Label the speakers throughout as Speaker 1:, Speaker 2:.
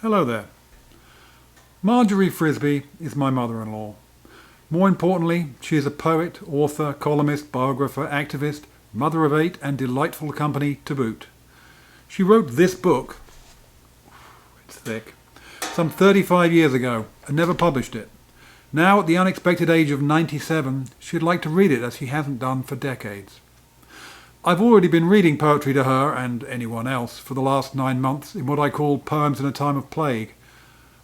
Speaker 1: Hello there. Margery Frisbie is my mother-in-law. More importantly, she is a poet, author, columnist, biographer, activist, mother of 8 and delightful company to boot. She wrote this book, it's thick, some 35 years ago and never published it. Now at the unexpected age of 97, she'd like to read it as she hasn't done for decades. I've already been reading poetry to her and anyone else for the last 9 months in what I call Poems in a Time of Plague.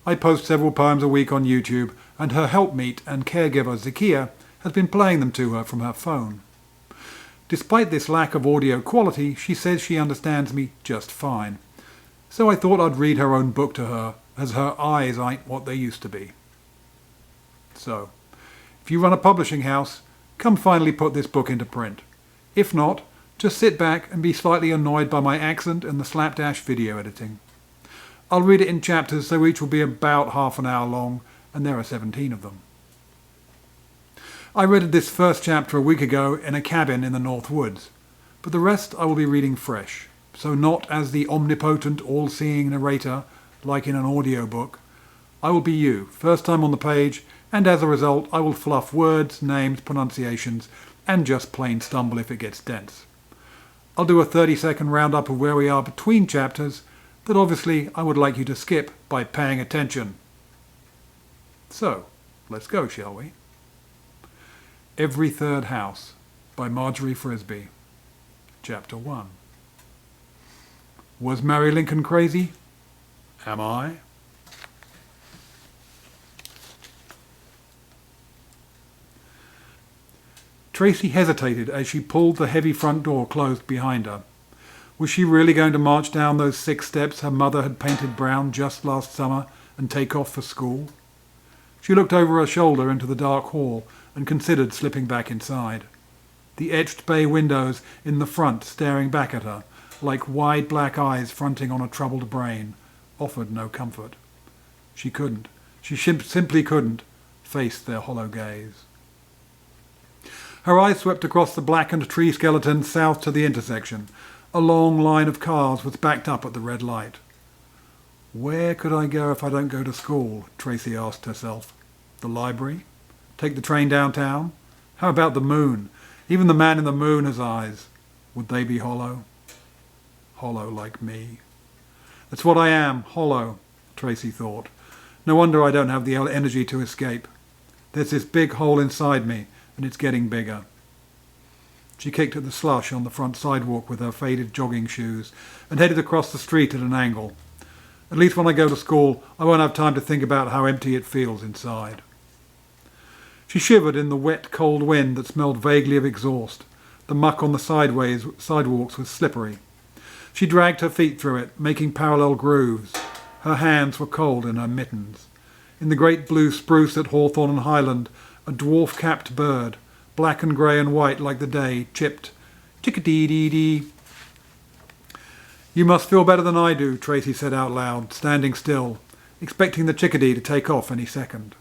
Speaker 1: I post several poems a week on YouTube, and her helpmeet and caregiver Zakia has been playing them to her from her phone. Despite this lack of audio quality, she says she understands me just fine. So I thought I'd read her own book to her, as her eyes ain't what they used to be. So, if you run a publishing house, come finally put this book into print. If not, just sit back and be slightly annoyed by my accent and the slapdash video editing. I'll read it in chapters, so each will be about half an hour long, and there are 17 of them. I read this first chapter a week ago in a cabin in the North Woods, but the rest I will be reading fresh, so not as the omnipotent, all-seeing narrator, like in an audiobook. I will be you, first time on the page, and as a result I will fluff words, names, pronunciations, and just plain stumble if it gets dense. I'll do a 30-second roundup of where we are between chapters that obviously I would like you to skip by paying attention. So, let's go, shall we? Every Third House by Margery Frisbie. Chapter 1. Was Mary Lincoln crazy? Am I? Tracy hesitated as she pulled the heavy front door closed behind her. Was she really going to march down those 6 steps her mother had painted brown just last summer and take off for school? She looked over her shoulder into the dark hall and considered slipping back inside. The etched bay windows in the front staring back at her, like wide black eyes fronting on a troubled brain, offered no comfort. She couldn't, simply couldn't, face their hollow gaze. Her eyes swept across the blackened tree skeleton south to the intersection. A long line of cars was backed up at the red light. Where could I go if I don't go to school? Tracy asked herself. The library? Take the train downtown? How about the moon? Even the man in the moon has eyes. Would they be hollow? Hollow like me. That's what I am, hollow, Tracy thought. No wonder I don't have the energy to escape. There's this big hole inside me, and it's getting bigger. She kicked at the slush on the front sidewalk with her faded jogging shoes and headed across the street at an angle. At least when I go to school, I won't have time to think about how empty it feels inside. She shivered in the wet, cold wind that smelled vaguely of exhaust. The muck on the sidewalks was slippery. She dragged her feet through it, making parallel grooves. Her hands were cold in her mittens. In the great blue spruce at Hawthorne and Highland, a dwarf-capped bird, black and grey and white like the day, chipped, "Chickadee-dee-dee." "You must feel better than I do," Tracy said out loud, standing still, expecting the chickadee to take off any second.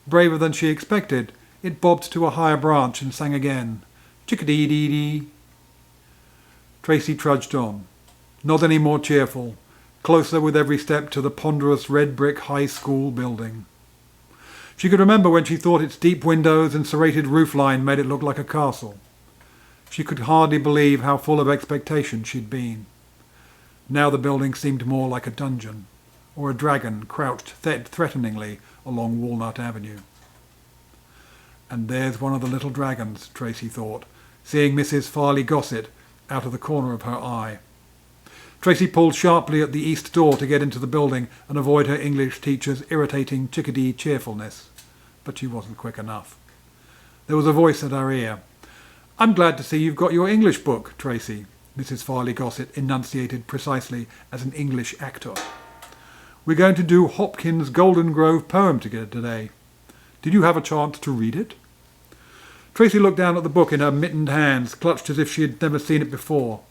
Speaker 1: Braver than she expected, it bobbed to a higher branch and sang again, "Chickadee-dee-dee." Tracy trudged on, not any more cheerful, closer with every step to the ponderous red brick high school building. She could remember when she thought its deep windows and serrated roofline made it look like a castle. She could hardly believe how full of expectation she'd been. Now the building seemed more like a dungeon, or a dragon crouched threateningly along Walnut Avenue. And there's one of the little dragons, Tracy thought, seeing Mrs. Farley Gossett out of the corner of her eye. Tracy pulled sharply at the east door to get into the building and avoid her English teacher's irritating chickadee cheerfulness. But she wasn't quick enough. There was a voice at her ear. "I'm glad to see you've got your English book, Tracy," Mrs. Farley Gossett enunciated precisely as an English actor. "We're going to do Hopkins' Golden Grove poem together today. Did you have a chance to read it?" Tracy looked down at the book in her mittened hands, clutched as if she had never seen it before.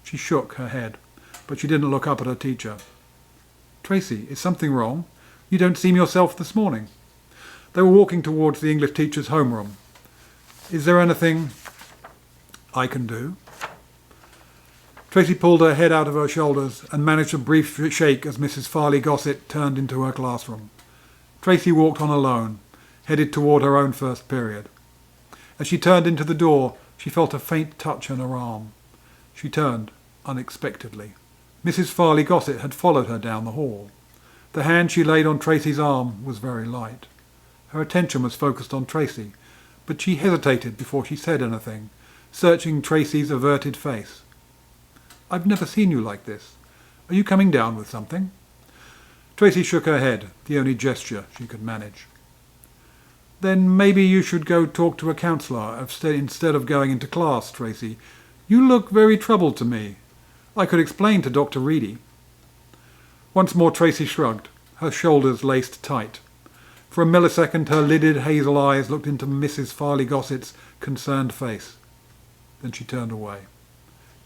Speaker 1: She shook her head, but she didn't look up at her teacher. "Tracy, is something wrong? You don't seem yourself this morning." They were walking towards the English teacher's homeroom. "Is there anything I can do?" Tracy pulled her head out of her shoulders and managed a brief shake as Mrs. Farley Gossett turned into her classroom. Tracy walked on alone, headed toward her own first period. As she turned into the door, she felt a faint touch on her arm. She turned unexpectedly. Mrs. Farley Gossett had followed her down the hall. The hand she laid on Tracy's arm was very light. Her attention was focused on Tracy, but she hesitated before she said anything, searching Tracy's averted face. "I've never seen you like this. Are you coming down with something?" Tracy shook her head, the only gesture she could manage. "Then maybe you should go talk to a counsellor instead of going into class, Tracy. You look very troubled to me. I could explain to Dr. Reedy." Once more Tracy shrugged, her shoulders laced tight. For a millisecond her lidded hazel eyes looked into Mrs. Farley Gossett's concerned face. Then she turned away.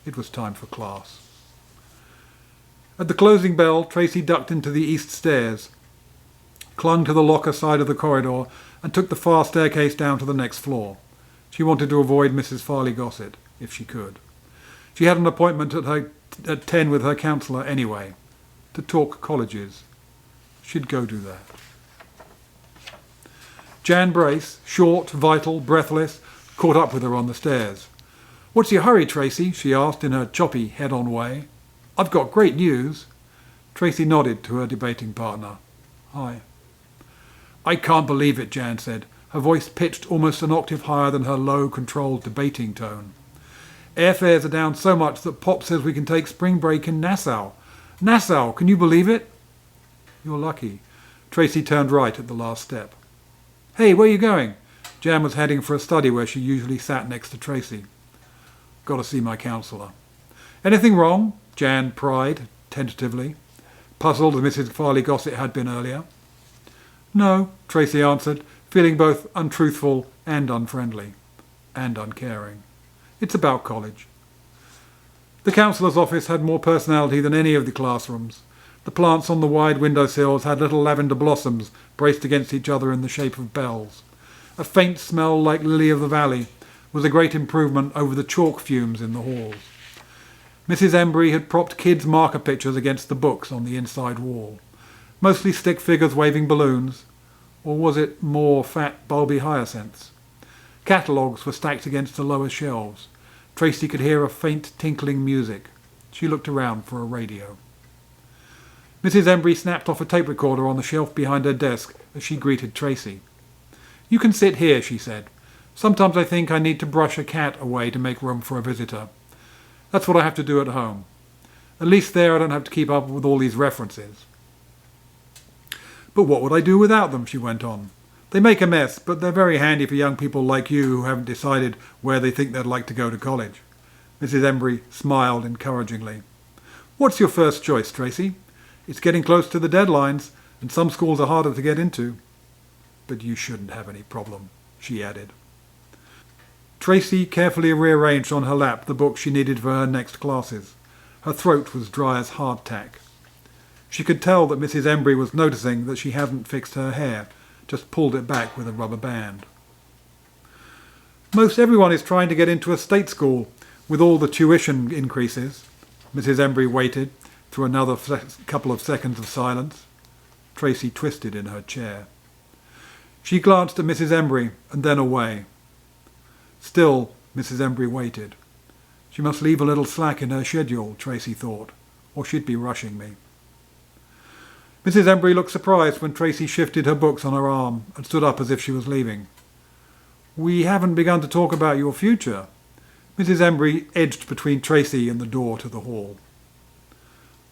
Speaker 1: It was time for class. At the closing bell, Tracy ducked into the east stairs, clung to the locker side of the corridor, and took the far staircase down to the next floor. She wanted to avoid Mrs. Farley Gossett, if she could. She had an appointment at 10 with her counsellor anyway, to talk colleges. She'd go do that. Jan Brace, short, vital, breathless, caught up with her on the stairs. "What's your hurry, Tracy?" she asked in her choppy, head-on way. "I've got great news." Tracy nodded to her debating partner. "Hi." "I can't believe it," Jan said, her voice pitched almost an octave higher than her low, controlled debating tone. "Airfares are down so much that Pop says we can take spring break in Nassau. Nassau, can you believe it?" "You're lucky." Tracy turned right at the last step. "Hey, where are you going?" Jan was heading for a study where she usually sat next to Tracy. "Got to see my counsellor." "Anything wrong?" Jan pried, tentatively, puzzled as Mrs. Farley Gossett had been earlier. "No," Tracy answered, feeling both untruthful and unfriendly, and uncaring. "It's about college." The counsellor's office had more personality than any of the classrooms. The plants on the wide windowsills had little lavender blossoms braced against each other in the shape of bells. A faint smell like lily of the valley was a great improvement over the chalk fumes in the halls. Mrs. Embry had propped kids' marker pictures against the books on the inside wall. Mostly stick figures waving balloons, or was it more fat, bulby hyacinths? Catalogues were stacked against the lower shelves. Tracy could hear a faint tinkling music. She looked around for a radio. Mrs. Embry snapped off a tape recorder on the shelf behind her desk as she greeted Tracy. "You can sit here," she said. "Sometimes I think I need to brush a cat away to make room for a visitor. That's what I have to do at home. At least there I don't have to keep up with all these references." "But what would I do without them?" she went on. "They make a mess, but they're very handy for young people like you who haven't decided where they think they'd like to go to college." Mrs. Embry smiled encouragingly. "What's your first choice, Tracy? It's getting close to the deadlines, and some schools are harder to get into." "But you shouldn't have any problem," she added. Tracy carefully rearranged on her lap the books she needed for her next classes. Her throat was dry as hardtack. She could tell that Mrs. Embry was noticing that she hadn't fixed her hair, just pulled it back with a rubber band. "Most everyone is trying to get into a state school with all the tuition increases." Mrs. Embry waited through another couple of seconds of silence. Tracy twisted in her chair. She glanced at Mrs. Embry and then away. Still, Mrs. Embry waited. She must leave a little slack in her schedule, Tracy thought, or she'd be rushing me. Mrs. Embry looked surprised when Tracy shifted her books on her arm and stood up as if she was leaving. "We haven't begun to talk about your future." Mrs. Embry edged between Tracy and the door to the hall.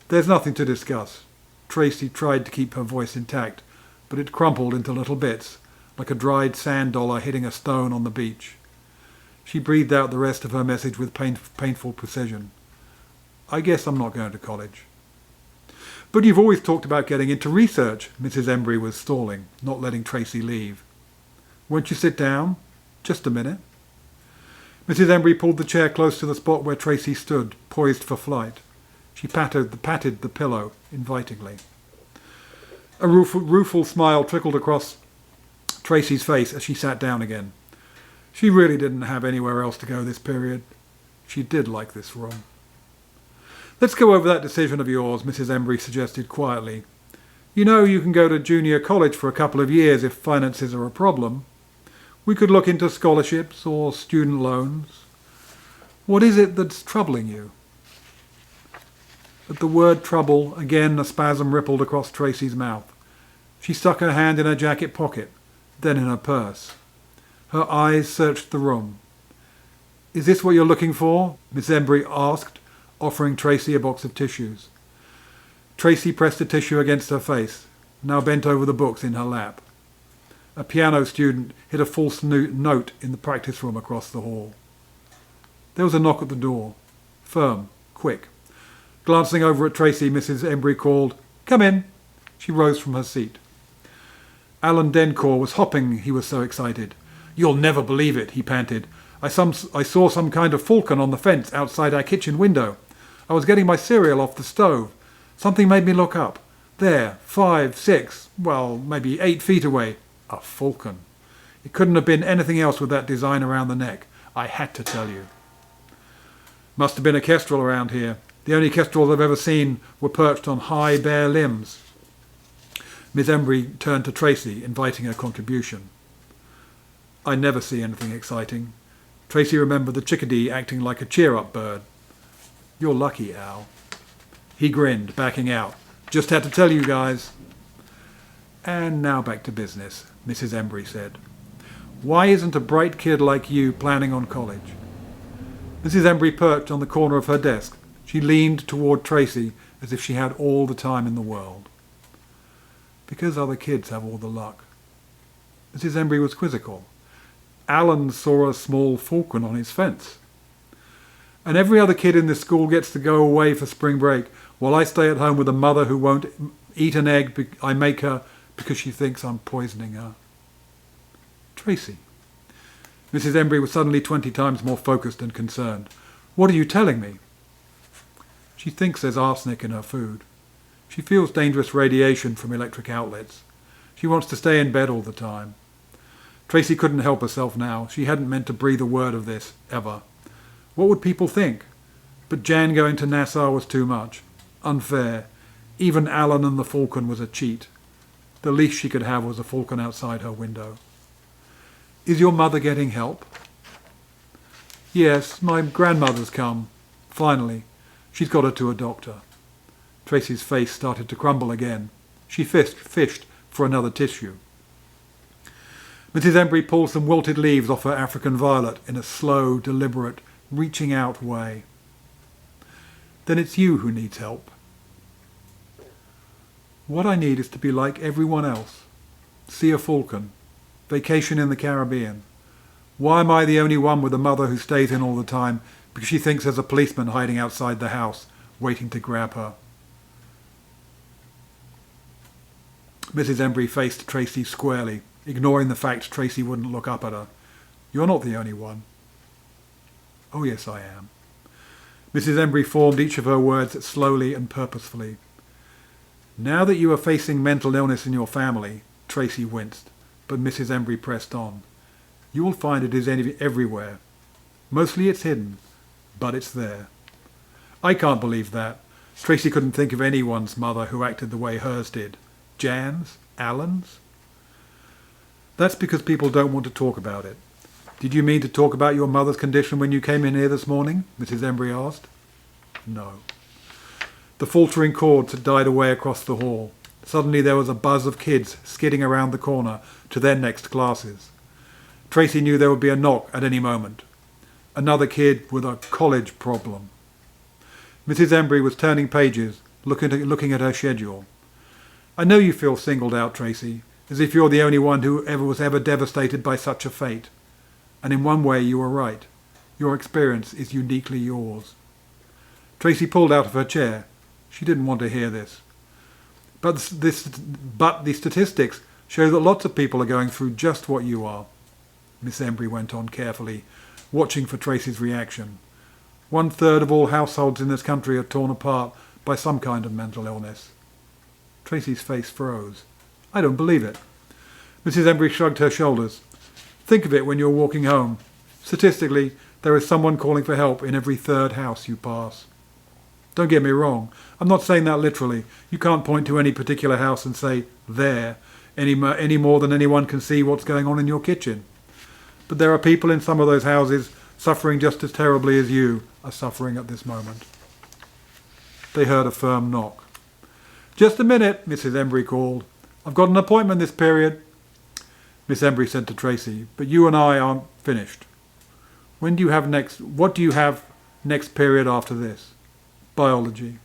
Speaker 1: "There's nothing to discuss." Tracy tried to keep her voice intact, but it crumpled into little bits, like a dried sand dollar hitting a stone on the beach. She breathed out the rest of her message with painful precision. "I guess I'm not going to college." "But you've always talked about getting into research." Mrs. Embry was stalling, not letting Tracy leave. "Won't you sit down? Just a minute." Mrs. Embry pulled the chair close to the spot where Tracy stood, poised for flight. She patted the pillow invitingly. A rueful smile trickled across Tracy's face as she sat down again. She really didn't have anywhere else to go this period. She did like this room. Let's go over that decision of yours, Mrs. Embry suggested quietly. You know you can go to junior college for a couple of years if finances are a problem. We could look into scholarships or student loans. What is it that's troubling you? At the word trouble, again a spasm rippled across Tracy's mouth. She stuck her hand in her jacket pocket, then in her purse. Her eyes searched the room. Is this what you're looking for? Miss Embry asked, offering Tracy a box of tissues. Tracy pressed a tissue against her face, now bent over the books in her lap. A piano student hit a false note in the practice room across the hall. There was a knock at the door. Firm, quick. Glancing over at Tracy, Mrs. Embry called, "Come in." She rose from her seat. Alan Dencore was hopping, he was so excited. "You'll never believe it," he panted. I saw some kind of falcon on the fence outside our kitchen window. I was getting my cereal off the stove. Something made me look up. There, 5, 6, well, maybe 8 feet away. A falcon. It couldn't have been anything else with that design around the neck. I had to tell you. Must have been a kestrel around here. The only kestrels I've ever seen were perched on high, bare limbs. Miss Embry turned to Tracy, inviting her contribution. I never see anything exciting. Tracy remembered the chickadee acting like a cheer-up bird. You're lucky, Al. He grinned, backing out. Just had to tell you guys. And now back to business, Mrs. Embry said. Why isn't a bright kid like you planning on college? Mrs. Embry perched on the corner of her desk. She leaned toward Tracy as if she had all the time in the world. Because other kids have all the luck. Mrs. Embry was quizzical. Alan saw a small falcon on his fence. And every other kid in this school gets to go away for spring break while I stay at home with a mother who won't eat an egg I make her because she thinks I'm poisoning her. Tracy. Mrs. Embry was suddenly 20 times more focused and concerned. What are you telling me? She thinks there's arsenic in her food. She feels dangerous radiation from electric outlets. She wants to stay in bed all the time. Tracy couldn't help herself now. She hadn't meant to breathe a word of this, ever. What would people think? But Jan going to Nassau was too much. Unfair. Even Alan and the falcon was a cheat. The least she could have was a falcon outside her window. Is your mother getting help? Yes, my grandmother's come. Finally. She's got her to a doctor. Tracy's face started to crumble again. She fished for another tissue. Mrs. Embry pulled some wilted leaves off her African violet in a slow, deliberate, reaching out way. Then it's you who needs help. What I need is to be like everyone else. See a falcon. Vacation in the Caribbean. Why am I the only one with a mother who stays in all the time because she thinks there's a policeman hiding outside the house, waiting to grab her? Mrs. Embry faced Tracy squarely, ignoring the fact Tracy wouldn't look up at her. You're not the only one. Oh yes, I am. Mrs. Embry formed each of her words slowly and purposefully. Now that you are facing mental illness in your family, Tracy winced, but Mrs. Embry pressed on. You will find it is everywhere. Mostly it's hidden, but it's there. I can't believe that. Tracy couldn't think of anyone's mother who acted the way hers did. Jan's? Alan's? That's because people don't want to talk about it. Did you mean to talk about your mother's condition when you came in here this morning? Mrs. Embry asked. No. The faltering chords had died away across the hall. Suddenly there was a buzz of kids skidding around the corner to their next classes. Tracy knew there would be a knock at any moment. Another kid with a college problem. Mrs. Embry was turning pages, looking at her schedule. I know you feel singled out, Tracy, as if you're the only one who was ever devastated by such a fate. And in one way you are right. Your experience is uniquely yours. Tracy pulled out of her chair. She didn't want to hear this. But the statistics show that lots of people are going through just what you are. Miss Embry went on carefully, watching for Tracy's reaction. 1/3 of all households in this country are torn apart by some kind of mental illness. Tracy's face froze. I don't believe it. Mrs. Embry shrugged her shoulders. Think of it when you're walking home. Statistically, there is someone calling for help in every 3rd house you pass. Don't get me wrong. I'm not saying that literally. You can't point to any particular house and say, there, any more than anyone can see what's going on in your kitchen. But there are people in some of those houses suffering just as terribly as you are suffering at this moment. They heard a firm knock. "Just a minute," Mrs. Embry called. "I've got an appointment this period." Miss Embry said to Tracy, "But you and I aren't finished. What do you have next period after this?" "Biology."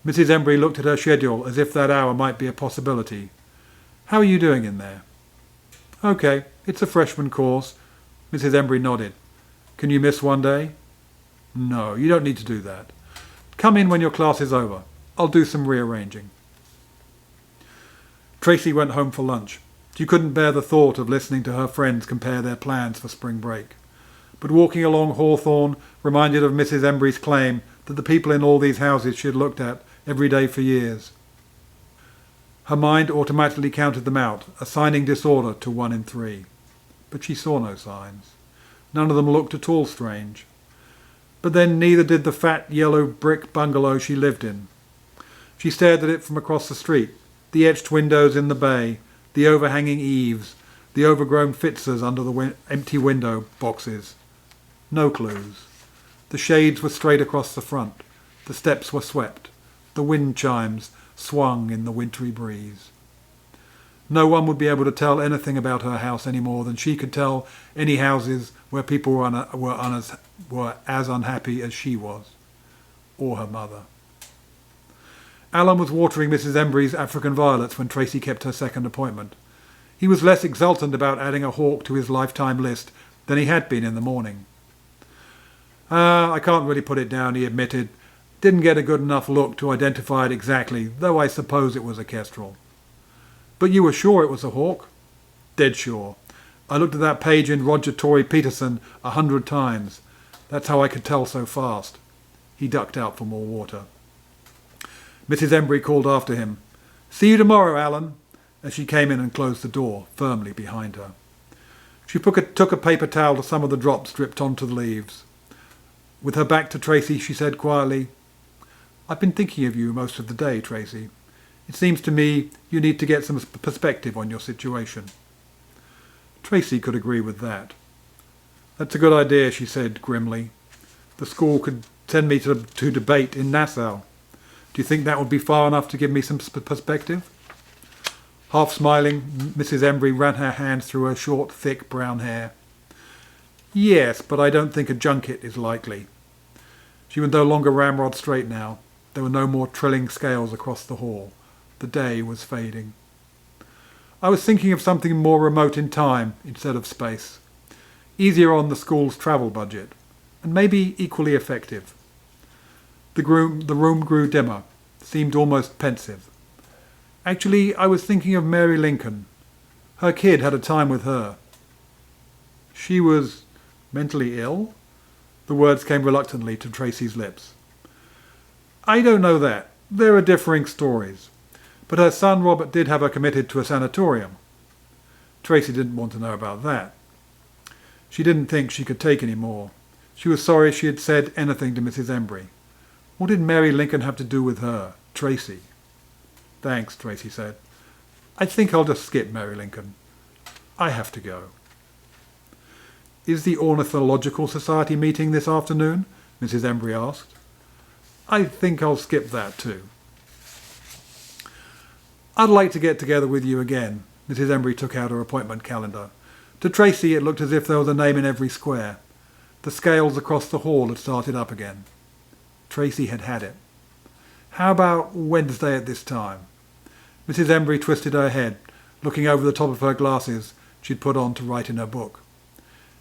Speaker 1: Mrs. Embry looked at her schedule as if that hour might be a possibility. "How are you doing in there?" "Okay, it's a freshman course." Mrs. Embry nodded. "Can you miss one day?" "No, you don't need to do that. Come in when your class is over. I'll do some rearranging." Tracy went home for lunch. She couldn't bear the thought of listening to her friends compare their plans for spring break. But walking along Hawthorne reminded of Mrs. Embry's claim that the people in all these houses she had looked at every day for years. Her mind automatically counted them out, assigning disorder to 1 in 3. But she saw no signs. None of them looked at all strange. But then neither did the fat yellow brick bungalow she lived in. She stared at it from across the street, the etched windows in the bay, the overhanging eaves, the overgrown fitzers under the empty window boxes. No clues. The shades were straight across the front. The steps were swept. The wind chimes swung in the wintry breeze. No one would be able to tell anything about her house any more than she could tell any houses where people were as unhappy as she was, or her mother. Alan was watering Mrs. Embry's African violets when Tracy kept her second appointment. He was less exultant about adding a hawk to his lifetime list than he had been in the morning. "I can't really put it down," he admitted. "Didn't get a good enough look to identify it exactly, though I suppose it was a kestrel." "But you were sure it was a hawk?" "Dead sure. I looked at that page in Roger Torrey Peterson 100 times. That's how I could tell so fast." He ducked out for more water. Mrs. Embry called after him, "See you tomorrow, Alan," as she came in and closed the door firmly behind her. She took a paper towel to some of the drops dripped onto the leaves. With her back to Tracy, she said quietly, "I've been thinking of you most of the day, Tracy. It seems to me you need to get some perspective on your situation." Tracy could agree with that. "That's a good idea," she said grimly. "The school could send me to debate in Nassau. Do you think that would be far enough to give me some perspective?" Half smiling, Mrs. Embry ran her hands through her short, thick brown hair. "Yes, but I don't think a junket is likely." She was no longer ramrod straight now. There were no more trilling scales across the hall. The day was fading. "I was thinking of something more remote in time instead of space. Easier on the school's travel budget, and maybe equally effective." The room grew dimmer, seemed almost pensive. "Actually, I was thinking of Mary Lincoln. Her kid had a time with her." "She was mentally ill?" The words came reluctantly to Tracy's lips. "I don't know that. There are differing stories. But her son Robert did have her committed to a sanatorium." Tracy didn't want to know about that. She didn't think she could take any more. She was sorry she had said anything to Mrs. Embry. What did Mary Lincoln have to do with her, Tracy? "Thanks," Tracy said. "I think I'll just skip Mary Lincoln. I have to go." "Is the Ornithological Society meeting this afternoon?" Mrs. Embry asked. "I think I'll skip that too." "I'd like to get together with you again." Mrs. Embry took out her appointment calendar. To Tracy it looked as if there was a name in every square. The scales across the hall had started up again. Tracy had had it. "How about Wednesday at this time?" Mrs. Embry twisted her head, looking over the top of her glasses she'd put on to write in her book.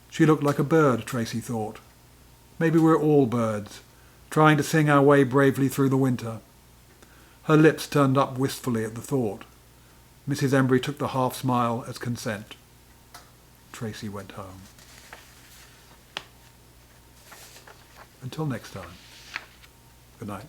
Speaker 1: She looked like a bird, Tracy thought. Maybe we're all birds, trying to sing our way bravely through the winter. Her lips turned up wistfully at the thought. Mrs. Embry took the half smile as consent. Tracy went home. Until next time. Good night.